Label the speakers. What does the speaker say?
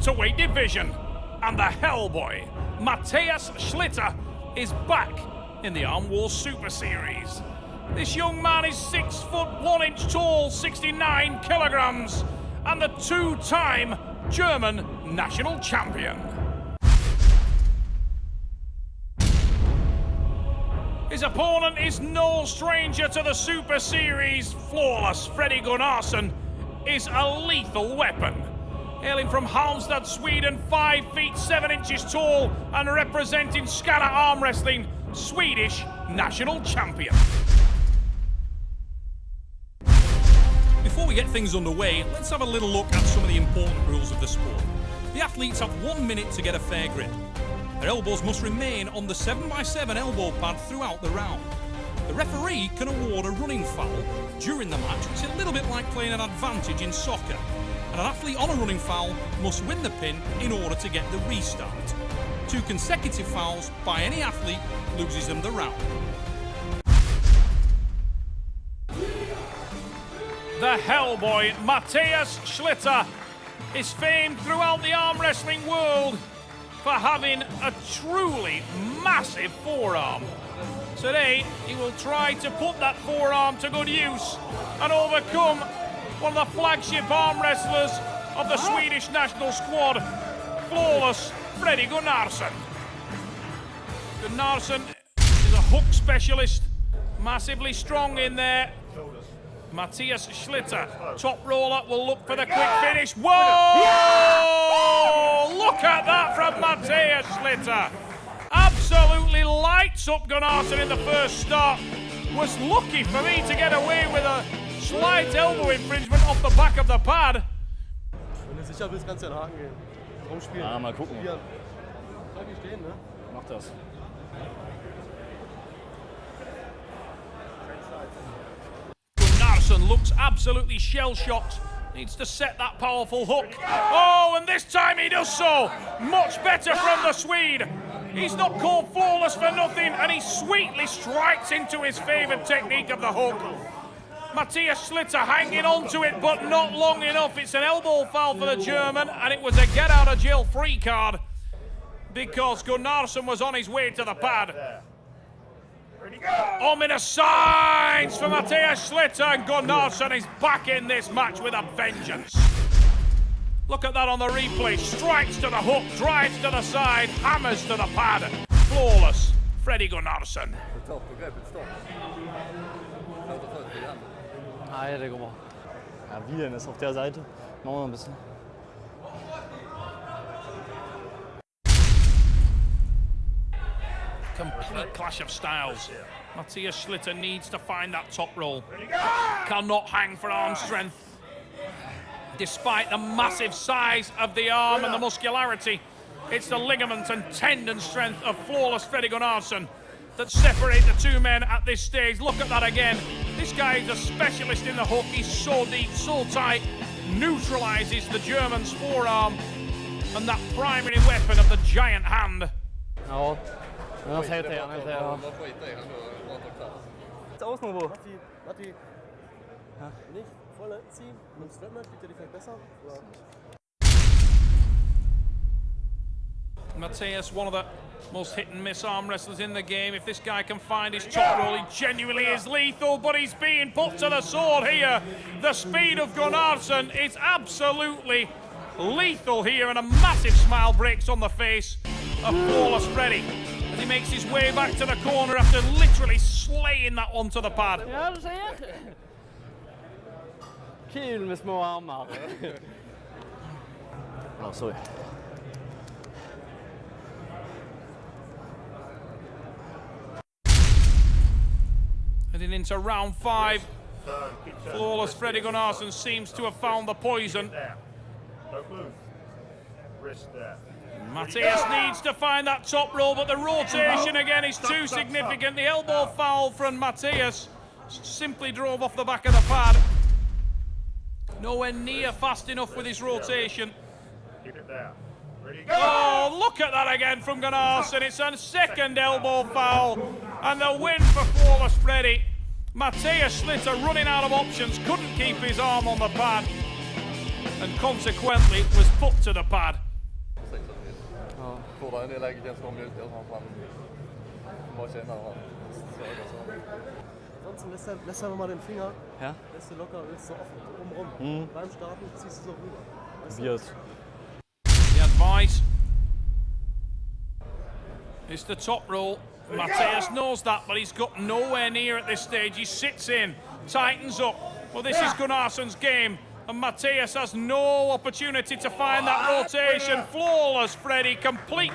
Speaker 1: welterweight division. And the Hellboy, Matthias Schlitte, is back in the Arm Wars Super Series. This young man is 6 foot 1 inch tall, 69 kilograms, and the two-time German national champion. His opponent is no stranger to the Super Series. Flawless Freddy Gunnarsen is a lethal weapon. Hailing from Halmstad, Sweden, 5 feet 7 inches tall and representing Skara arm wrestling, Swedish national champion. Before we get things underway, let's have a little look at some of the important rules of the sport. The athletes have 1 minute to get a fair grip. Their elbows must remain on the 7x7 elbow pad throughout the round. The referee can award a running foul during the match, which is a little bit like playing an advantage in soccer. And an athlete on a running foul must win the pin in order to get the restart. 2 consecutive fouls by any athlete loses them the round. The Hellboy, Matthias Schlitte, is famed throughout the arm wrestling world for having a truly massive forearm. Today, he will try to put that forearm to good use and overcome one of the flagship arm wrestlers of the Swedish national squad, Flawless Freddy Gunnarsen. Gunnarsen is a hook specialist, massively strong in there. Matthias Schlitte, top roller, will look for the quick finish. Whoa! Look at that from Matthias Schlitte. Absolutely lights up Gunnarsen in the first start. Was lucky for me to get away with a slight elbow infringement off the back of the pad.
Speaker 2: Wenn du sicher bist, kannst du den Haken gehen. Rumspielen.
Speaker 3: Ah, mal gucken.
Speaker 2: Bleib hier stehen, ne?
Speaker 3: Mach das.
Speaker 1: Gunnarsen looks absolutely shell-shocked. Needs to set that powerful hook. Oh, and this time he does so. Much better from the Swede. He's not called flawless for nothing, and he sweetly strikes into his favoured technique of the hook. Matthias Schlitte hanging on to it, but not long enough. It's an elbow foul for the German, and it was a get-out-of-jail-free card because Gunnarsen was on his way to the pad. Ominous signs for Matthias Schlitte, and Gunnarsen is back in this match with a vengeance. Look at that on the replay. Strikes to the hook, drives to the side, hammers to the pad. Flawless Freddy Gunnarsen.
Speaker 3: Ah ja, der går bra. Ja, wie denn? Ist auf der Seite. Machen wir noch ein bisschen.
Speaker 1: Complete clash of styles. Matthias Schlitte needs to find that top roll. Cannot hang for arm strength. Despite the massive size of the arm and the muscularity, it's the ligament and tendon strength of Flawless Freddy Gunnarsen that separate the two men at this stage. Look at that again. This guy is a specialist in the hook. He's so deep, so tight, neutralizes the German's forearm and that primary weapon of the giant hand.
Speaker 3: Ja, han helt her, han helt her. Außenniveau.
Speaker 2: Matti. Nicht voll ziehen, nimmst du mit, geht dir vielleicht besser?
Speaker 1: Matthias, one of the most hit-and-miss arm wrestlers in the game. If this guy can find his top roll, he genuinely is lethal, but he's being put to the sword here. The speed of Gunnarsen is absolutely lethal here, and a massive smile breaks on the face of Flawless Freddy as he makes his way back to the corner after literally slaying that one to the pad.
Speaker 3: Ja, du ser. Kul med små armar. Ja, sorry.
Speaker 1: Heading into round 5, Flawless Freddy Gunnarsen seems to have found the poison. Matthias needs to find that top roll, but the rotation again is too significant. The elbow foul from Matthias simply drove off the back of the pad. Nowhere near fast enough with his rotation. Oh, look at that again from Gunnarsen. It's a second elbow foul, and the win for Flawless Freddy. Matthias Schlitte running out of options, couldn't keep his arm on the pad, and consequently was put to the pad
Speaker 3: Ja.
Speaker 4: Får deg en del eggetjenester om litt, han bare kjenner han.
Speaker 2: Ansonsten lässt einfach mal den Finger,
Speaker 3: Ja?
Speaker 2: lässt du locker, lässt so offen drumrum. Beim Starten ziehst du so rüber. Weißt du?
Speaker 3: Probier's.
Speaker 1: The advice is the top roll. Matthias knows that, but he's got nowhere near at this stage. He sits in, tightens up. Well, this is Gunnarsen's game, and Matthias has no opportunity to find that rotation. Flawless, Freddie, complete